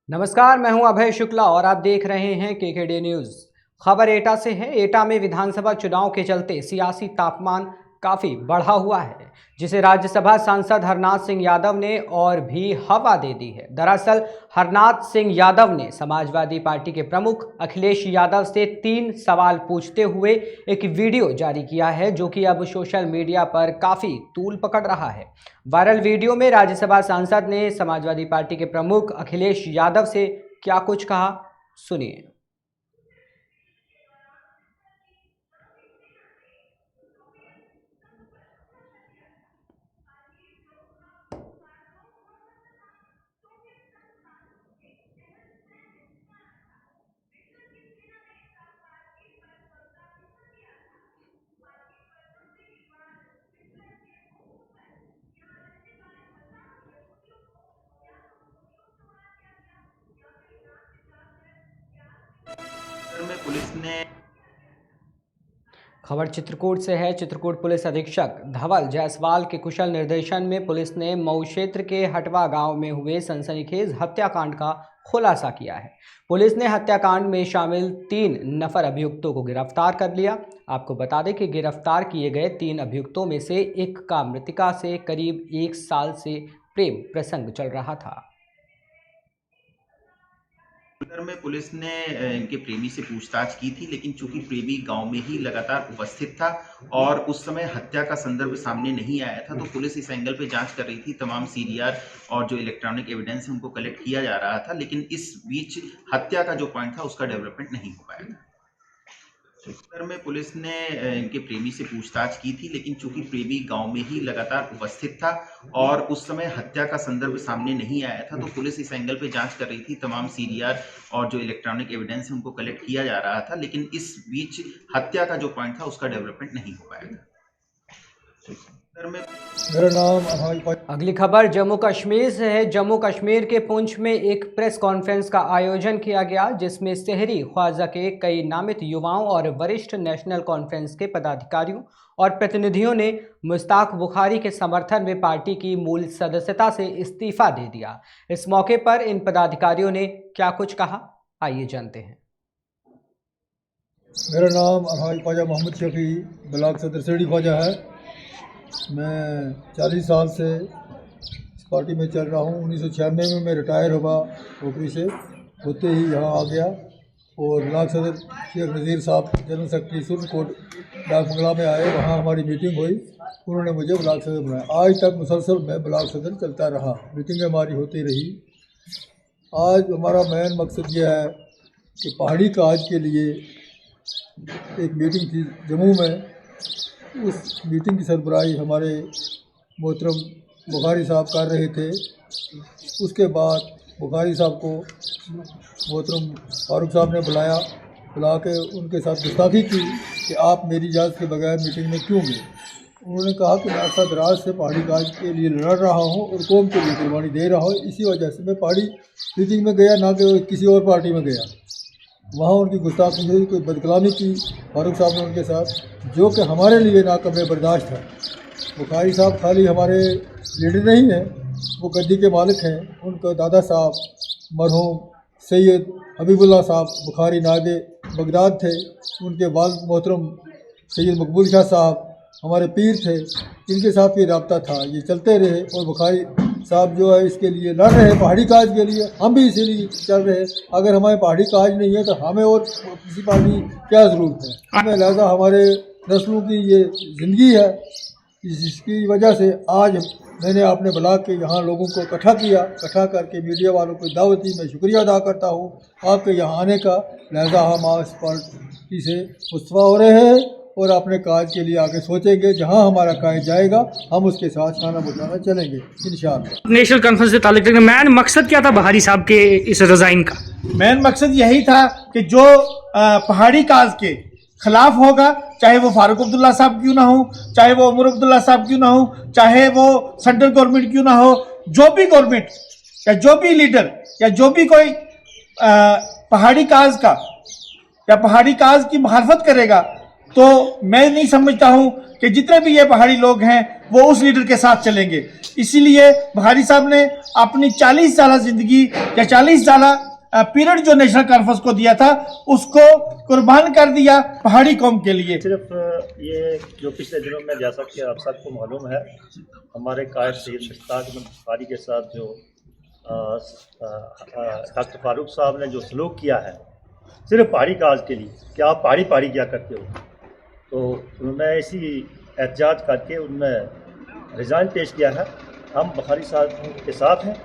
नमस्कार, मैं हूं अभय शुक्ला और आप देख रहे हैं केकेडी न्यूज। खबर एटा से है। एटा में विधानसभा चुनाव के चलते सियासी तापमान काफी बढ़ा हुआ है, जिसे राज्यसभा सांसद हरनाथ सिंह यादव ने और भी हवा दे दी है। दरअसल हरनाथ सिंह यादव ने समाजवादी पार्टी के प्रमुख अखिलेश यादव से 3 सवाल पूछते हुए एक वीडियो जारी किया है, जो कि अब सोशल मीडिया पर काफी तूल पकड़ रहा है। वायरल वीडियो में राज्यसभा सांसद ने समाजवादी पार्टी के प्रमुख अखिलेश यादव से क्या कुछ कहा, सुनिए। में पुलिस ने खबर चित्रकूट से है। चित्रकूट पुलिस अधीक्षक धवल जायसवाल के कुशल निर्देशन में पुलिस ने मऊ क्षेत्र के हटवा गांव में हुए सनसनीखेज हत्याकांड का खुलासा किया है। पुलिस ने हत्याकांड में शामिल 3 नफर अभियुक्तों को गिरफ्तार कर लिया। आपको बता दें कि गिरफ्तार किए गए 3 अभियुक्तों में से एक का मृतका से करीब 1 साल से प्रेम प्रसंग चल रहा था। में पुलिस ने इनके प्रेमी से पूछताछ की थी, लेकिन चूंकि प्रेमी गांव में ही लगातार उपस्थित था और उस समय हत्या का संदर्भ सामने नहीं आया था, तो पुलिस इस एंगल पे जांच कर रही थी। तमाम सीडीआर और जो इलेक्ट्रॉनिक एविडेंस है उनको कलेक्ट किया जा रहा था, लेकिन इस बीच हत्या का जो पॉइंट था उसका डेवलपमेंट नहीं हो पाया था। में पुलिस ने इनके प्रेमी से पूछताछ की थी, लेकिन चूंकि प्रेमी गांव में ही लगातार उपस्थित था और उस समय हत्या का संदर्भ सामने नहीं आया था, तो पुलिस इस एंगल पे जांच कर रही थी। तमाम सीडीआर और जो इलेक्ट्रॉनिक एविडेंस है उनको कलेक्ट किया जा रहा था, लेकिन इस बीच हत्या का जो पॉइंट था उसका डेवलपमेंट नहीं हो पाया था। मेरा नाम अगली खबर जम्मू कश्मीर से है। जम्मू कश्मीर के पुंछ में एक प्रेस कॉन्फ्रेंस का आयोजन किया गया, जिसमें शहरी ख्वाजा के कई नामित युवाओं और वरिष्ठ नेशनल कॉन्फ्रेंस के पदाधिकारियों और प्रतिनिधियों ने मुश्ताक बुखारी के समर्थन में पार्टी की मूल सदस्यता से इस्तीफा दे दिया। इस मौके पर इन पदाधिकारियों ने क्या कुछ कहा, आइए जानते हैं। मेरा नाम अलहाज ख्वाजा मोहम्मद शफी ब्लॉक सदर सेड़ी ख्वाजा है। मैं 40 साल से इस पार्टी में चल रहा हूँ। 1996 में मैं रिटायर हुआ नौकरी से, होते ही यहाँ आ गया और ब्लॉक सदर शेख नज़ीर साहब जनरल सेक्रेटरी सुरकोट डाक बंगला में आए। वहाँ हमारी मीटिंग हुई, उन्होंने मुझे ब्लॉक सदर बनाया। आज तक मुसलसल मैं ब्लॉक सदर चलता रहा, मीटिंगें हमारी होती रही। आज हमारा मेन मकसद यह है कि पहाड़ी काज के लिए एक मीटिंग थी जम्मू में। उस मीटिंग की सरबराही हमारे मोहतरम बुखारी साहब कर रहे थे। उसके बाद बुखारी साहब को मोहतरम फारूक साहब ने बुला के उनके साथ गुस्ताखी की कि आप मेरी इजाज़त के बगैर मीटिंग में क्यों गए। उन्होंने कहा कि मैं अरसा दराज से पहाड़ी काज के लिए लड़ रहा हूँ और कौम के लिए कुर्बानी दे रहा हूँ, इसी वजह से मैं पहाड़ी मीटिंग में गया, ना कि किसी और पार्टी में गया। वहाँ उनकी गुस्ताखी हुई, कोई बदकलामी की फारूक साहब ने उनके साथ, जो कि हमारे लिए नाकाबिल बर्दाश्त है। बुखारी साहब खाली हमारे लीडर नहीं हैं, वो गद्दी के मालिक हैं। उनका दादा साहब मरहूम सैयद हबीबुल्लाह साहब बुखारी नागे बगदाद थे। उनके वालिद मोहतरम सैयद मकबूल शाह साहब हमारे पीर थे। इनके साथ ये रब्ता था, ये चलते रहे। और बुखारी साहब जो है इसके लिए लड़ रहे हैं, पहाड़ी काज के लिए। हम भी इसीलिए चल रहे हैं। अगर हमारे पहाड़ी काज नहीं है तो हमें और किसी पार्टी क्या ज़रूरत है। हमें लिहाजा हमारे नस्लों की ये ज़िंदगी है, जिसकी वजह से आज मैंने अपने ब्लॉक के यहाँ लोगों को इकट्ठा किया। इकट्ठा करके मीडिया वालों को दावत दी। मैं शुक्रिया अदा करता हूँ आपके यहाँ आने का। लिहाजा हम आज इस पार्टी से मुस्तफ़ा हो रहे हैं और अपने काज के लिए आगे सोचेंगे। जहां हमारा काज जाएगा हम उसके साथ खाना बुझाना चलेंगे इंशाअल्लाह। नेशनल कॉन्फ्रेंस से ताल्लुक रखने मैन मकसद क्या था बुखारी साहब के इस रिजाइन का? मेन मकसद यही था कि जो पहाड़ी काज के खिलाफ होगा, चाहे वो फारूक अब्दुल्ला साहब क्यों ना हो, चाहे वो उमर अब्दुल्ला साहब क्यों ना हो, चाहे वो सेंट्रल गवर्नमेंट क्यों ना हो, जो भी गवर्नमेंट या जो भी लीडर या जो भी कोई पहाड़ी काज का या पहाड़ी काज की मुखालफत करेगा, तो मैं नहीं समझता हूं कि जितने भी ये पहाड़ी लोग हैं वो उस लीडर के साथ चलेंगे। इसीलिए बुखारी साहब ने अपनी 40 साल जिंदगी या 40 साल पीरियड जो नेशनल कॉन्फ्रेंस को दिया था उसको कुर्बान कर दिया पहाड़ी कौम के लिए। सिर्फ ये जो पिछले दिनों में, जैसा कि आप सबको मालूम है, हमारे कायद सैयद मुश्ताक अहमद बुखारी के साथ जो डॉक्टर फारूक साहब ने जो सलूक किया है सिर्फ पहाड़ी काज के लिए कि आप पहाड़ी पहाड़ी क्या करते हो, तो उन्होंने इसी एहतजाज करके उनमें रिज़ाइन पेश किया है। हम बुखारी साहब के साथ हैं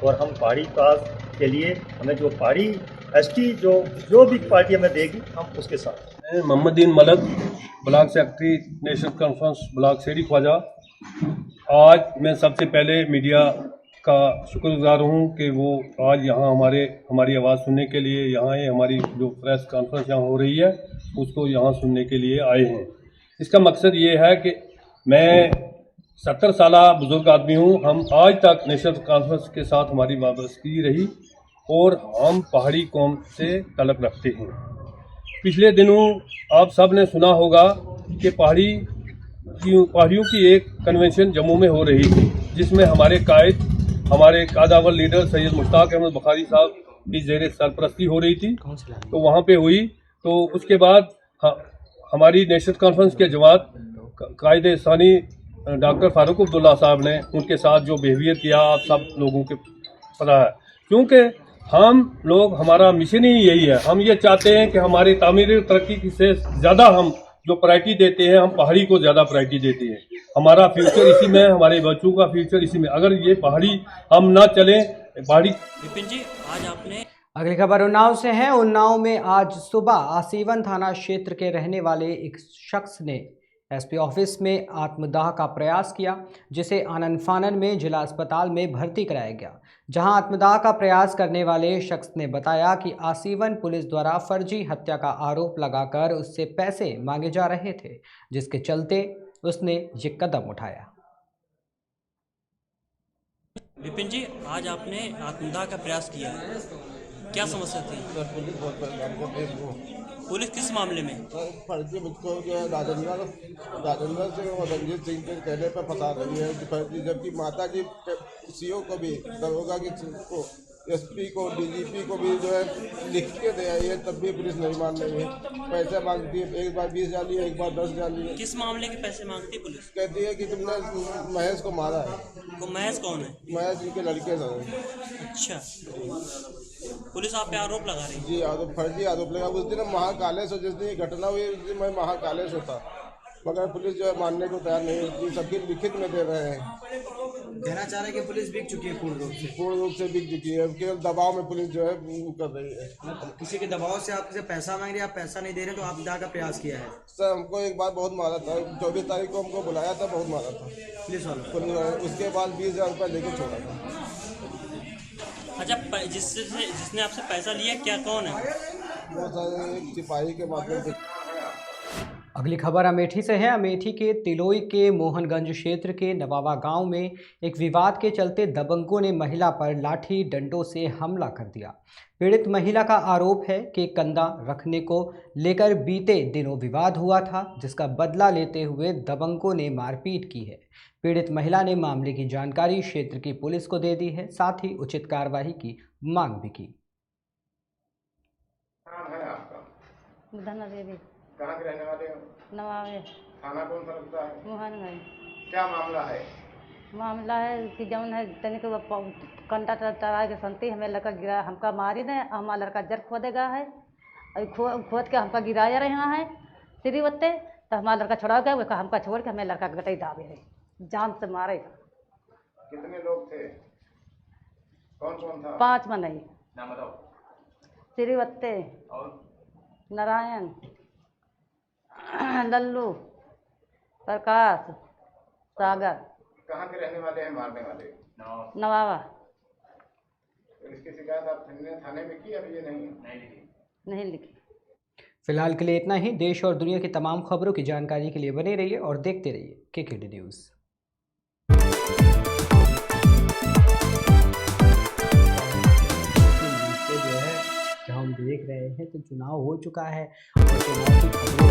और हम पहाड़ी काज के लिए हमें जो पहाड़ी एसटी जो भी पार्टी हमें देगी हम उसके साथ। मैं Mohammadin Malak, block secretary national conference block Sheri Khwaja. आज मैं सबसे पहले मीडिया का शुक्रगुजार हूँ कि वो आज यहाँ हमारी आवाज़ सुनने के लिए यहाँ हमारी जो प्रेस कॉन्फ्रेंस यहाँ हो रही है उसको यहाँ सुनने के लिए आए हैं। इसका मकसद ये है कि मैं 70 साल बुज़ुर्ग आदमी हूँ। हम आज तक नेशनल कॉन्फ्रेंस के साथ हमारी वाबस्तगी रही और हम पहाड़ी कौम से तल्लुक़ रखते हैं। पिछले दिनों आप सब ने सुना होगा कि पहाड़ियों की एक कन्वेंशन जम्मू में हो रही थी जिसमें हमारे कादावर लीडर सैयद मुश्ताक अहमद बुखारी साहब की ज़ेर सरपरस्ती हो रही थी। तो वहाँ पे हुई, तो उसके बाद हमारी नेशनल कॉन्फ्रेंस के जमात कायदे सानी डॉक्टर फारूक अब्दुल्ला साहब ने उनके साथ जो बिहेवियर किया आप सब लोगों के पता है। क्योंकि हम लोग, हमारा मिशन ही यही है, हम ये चाहते हैं कि हमारी तामीर तरक्की से ज़्यादा हम जो प्रायोरिटी देते हैं, हम पहाड़ी को ज़्यादा प्रायोरिटी देते हैं। हमारा फ्यूचर इसी में, हमारे बच्चों का फ्यूचर इसी में। अगर ये पहाड़ी हम ना चलें, पहाड़ी। विपिन जी, आज आपने अगली खबर उन्नाव से है। उन्नाव में आज सुबह आसीवन थाना क्षेत्र के रहने वाले एक शख्स ने एसपी ऑफिस में आत्मदाह का प्रयास किया, जिसे आनन फानन में जिला अस्पताल में भर्ती कराया गया, जहां आत्मदाह का प्रयास करने वाले शख्स ने बताया कि आसीवन पुलिस द्वारा फर्जी हत्या का आरोप लगाकर उससे पैसे मांगे जा रहे थे, जिसके चलते उसने ये कदम उठाया। विपिन जी, आज आपने आत्मदाह का प्रयास किया है, क्या समस्या थी? पुलिस किस मामले में? फर्जी मुझको जो है राजेंद्र सिंह और रंजीत सिंह के कहने पर फंसा रही है फर्जी, जबकि माता जी सीओ को भी, दरोगा को, एसपी को, डीजीपी को भी जो है लिख के दे आई है, तब भी पुलिस नहीं मान रही है। पैसे मांगती है, एक बार 20,000 लिए, एक बार 10,000 लिए। किस मामले के पैसे मांगती है पुलिस? कहती है कि तुमने महेश को मारा है। वो महेश कौन है? महेश जी के लड़के हैं। अच्छा, पुलिस आप पे आरोप लगा रही है? जी, आरोप, फर्जी आरोप लगा। उस दिन महाकालेश्वर, जिस दिन ये घटना हुई उस दिन मैं महाकालेश्वर था, मगर पुलिस जो है मानने को तैयार नहीं होती, सबकी लिखित में दे रहे हैं। कहना चाह रहे हैं कि पुलिस बिक चुकी है, पूर्ण रूप से बिक चुकी है। केवल दबाव में पुलिस जो है कर रही है। किसी के दबाव से आपसे पैसा मांग रहे हैं, आप पैसा नहीं दे रहे, तो आप दाह का प्रयास किया है? सर, हमको एक बार बहुत मारा था, 24 तारीख को हमको बुलाया था, बहुत मारा था पुलिस वालों। उसके बाद 20,000 रुपये लेके छोड़ा था। अच्छा, जिसने आपसे पैसा लिया, क्या कौन है? वो सर एक सिपाही के माध्यम से। अगली खबर अमेठी से है। अमेठी के तिलोई के मोहनगंज क्षेत्र के नवावा गांव में एक विवाद के चलते दबंगों ने महिला पर लाठी डंडों से हमला कर दिया। पीड़ित महिला का आरोप है कि कंधा रखने को लेकर बीते दिनों विवाद हुआ था, जिसका बदला लेते हुए दबंगों ने मारपीट की है। पीड़ित महिला ने मामले की जानकारी क्षेत्र की पुलिस को दे दी है, साथ ही उचित कार्रवाई की मांग भी की। नाम है आपका? धना देवी। कहाँ के रहने वाले हो? नवावे। थाना कौन सा लगता है? मोहनगंज। क्या मामला है? मामला है कि जौन है तनिक कंटा टरा के संती हमें लड़का गिरा, हमका मारी ने, हमारा लड़का जर खोदेगा है, खोद के हमका गिराया रहा है सिरी बत्ते, तो हमारा लड़का छोड़ा गया, हमका छोड़ के हमें लड़का गटई दाबे है, जान से मारेगा। कितने लोग थे? कौन कौन था? 5 में नहीं। नाम बताओ। सिरी बत्ते और नारायण, लल्लू, प्रकाश, सागर। कहाँ के रहने वाले हैं मारने वाले? नवावा। तो इसकी शिकायत आप थाने में की? अभी ये नहीं लिखी। फिलहाल के लिए इतना ही। देश और दुनिया की तमाम खबरों की जानकारी के लिए बने रहिए और देखते रहिए केकेडी न्यूज़। जो है हम देख रहे हैं तो चुनाव हो चुका है और चुनाव की खबरें